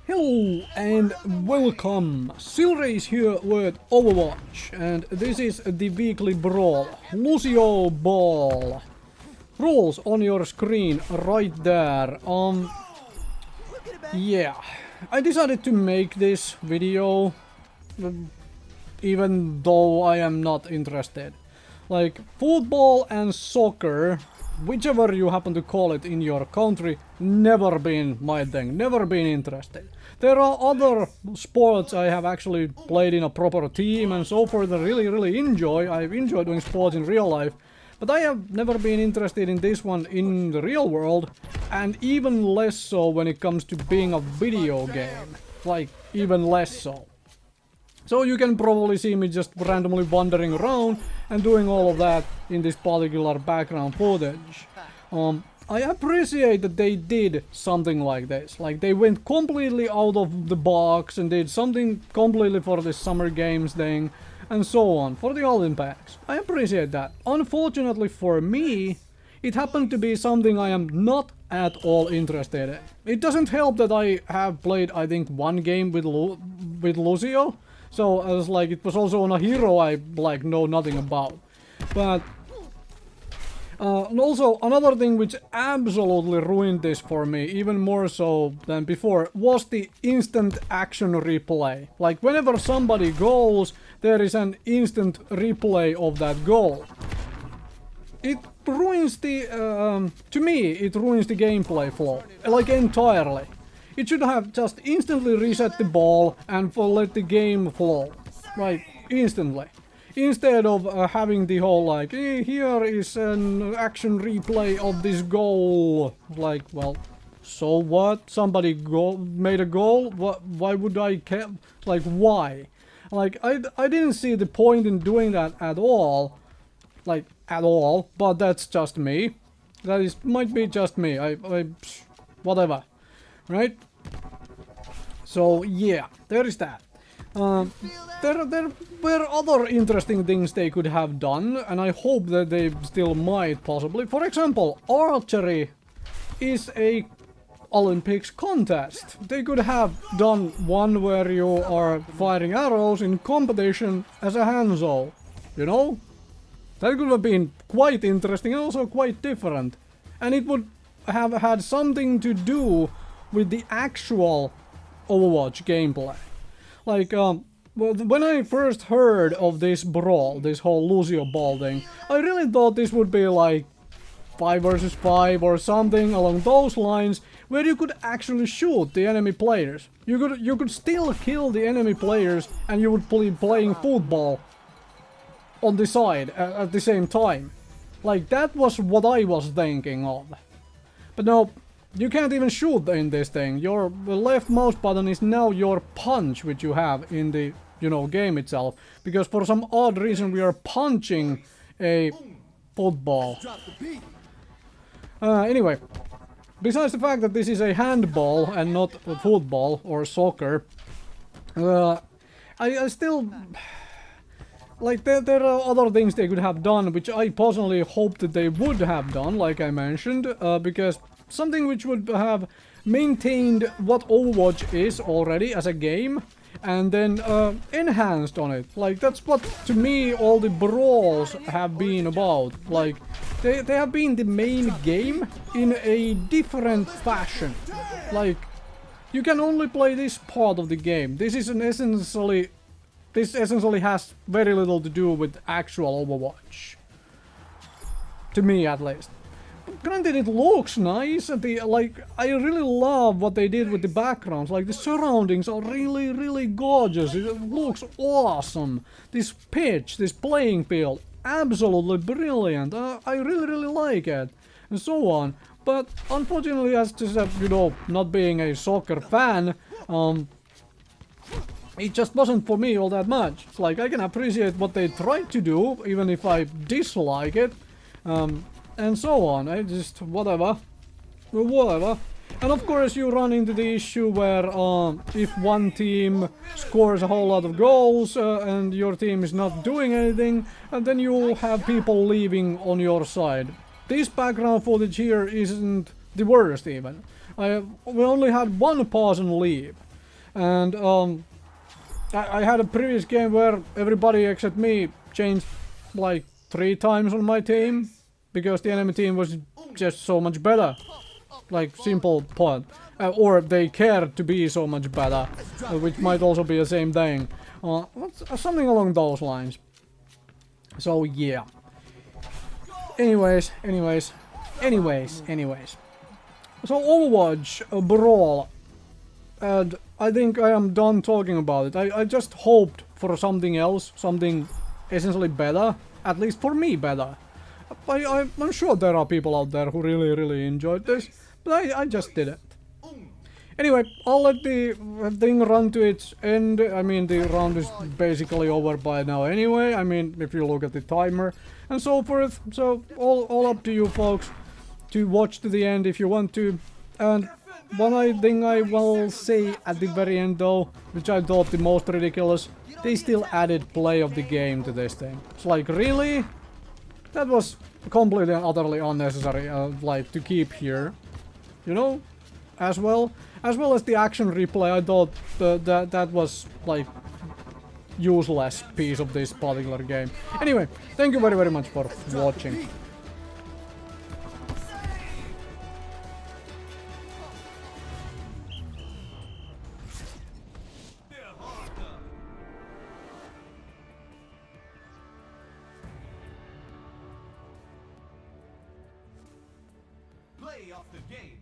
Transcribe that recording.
Hello and welcome! Silrace here with Overwatch, and this is the weekly brawl, Lucioball. Rules on your screen right there. Yeah, I decided to make this video, even though I am not interested. Like, football and soccer, whichever you happen to call it in your country, never been my thing, never been interested. There are other sports I have actually played in a proper team and so forth that I really enjoy. I've enjoyed doing sports in real life, but I have never been interested in this one in the real world, and even less so when it comes to being a video game. Like, even less so. So you can probably see me just randomly wandering around and doing all of that in this particular background footage. I appreciate that they did something like this. Like, they went completely out of the box and did something completely for this summer games thing and so on, for the Olympics. I appreciate that. Unfortunately for me, it happened to be something I am not at all interested in. It doesn't help that I have played, I think, one game with Lucio. So I was like, it was also on a hero I like know nothing about. But and also another thing which absolutely ruined this for me, even more so than before, was the instant action replay. Like, whenever somebody goes, there is an instant replay of that goal. It ruins the, to me, it ruins the gameplay flow, like entirely. It should have just instantly reset the ball and let the game flow, right, instantly. Instead of having the whole like, hey, here is an action replay of this goal. Like, well, so what? Somebody made a goal? What? Why would I care? Like, why? Like, I didn't see the point in doing that at all. Like, at all. But that's just me. Might be just me. Whatever. Right? So, yeah, there is that. There were other interesting things they could have done, and I hope that they still might, possibly. For example, archery is a Olympics contest. They could have done one where you are firing arrows in competition as a Hanzo, you know? That could have been quite interesting and also quite different. And it would have had something to do with the actual Overwatch gameplay. Like, well, when I first heard of this brawl, this whole Lucioball thing, I really thought this would be like 5 versus 5 or something along those lines, where you could actually shoot the enemy players. You could still kill the enemy players and you would be playing football on the side at the same time. Like, that was what I was thinking of. But no. You can't even shoot in this thing. Your left mouse button is now your punch, which you have in the, you know, game itself. Because for some odd reason we are punching a football. Anyway, besides the fact that this is a handball and not a football or soccer, I still... Like, there are other things they could have done, which I personally hope that they would have done, like I mentioned, because something which would have maintained what Overwatch is already as a game, and then enhanced on it. Like, that's what, to me, all the brawls have been about. Like, they have been the main game in a different fashion. Like, you can only play this part of the game. This essentially has very little to do with actual Overwatch. To me, at least. Granted, it looks nice. I really love what they did with the backgrounds. Like, the surroundings are really gorgeous. It looks awesome. This pitch, this playing field, absolutely brilliant. I really like it, and so on. But unfortunately, as just you know, not being a soccer fan, it just wasn't for me all that much. It's like, I can appreciate what they tried to do, even if I dislike it. And so on. I just, whatever. And of course you run into the issue where if one team scores a whole lot of goals and your team is not doing anything, and then you have people leaving on your side. This background footage here isn't the worst even. We only had one person leave. And I had a previous game where everybody except me changed like 3 times on my team because the enemy team was just so much better. Like, simple point. Or they cared to be so much better, which might also be the same thing. Something along those lines. So yeah. Anyways. So Overwatch, Brawl. And I think I am done talking about it. I just hoped for something else, something essentially better. At least for me, better. I'm sure there are people out there who really enjoyed this, but I just didn't. Anyway, I'll let the thing run to its end. I mean, the round is basically over by now anyway. I mean, if you look at the timer and so forth. So, all up to you folks to watch to the end if you want to. And one thing I will say at the very end though, which I thought the most ridiculous, they still added play of the game to this thing. It's like, really? That was completely and utterly unnecessary, like, to keep here. You know? As well as the action replay, I thought that was, like, useless piece of this particular game. Anyway, thank you very much for watching. Play of the game.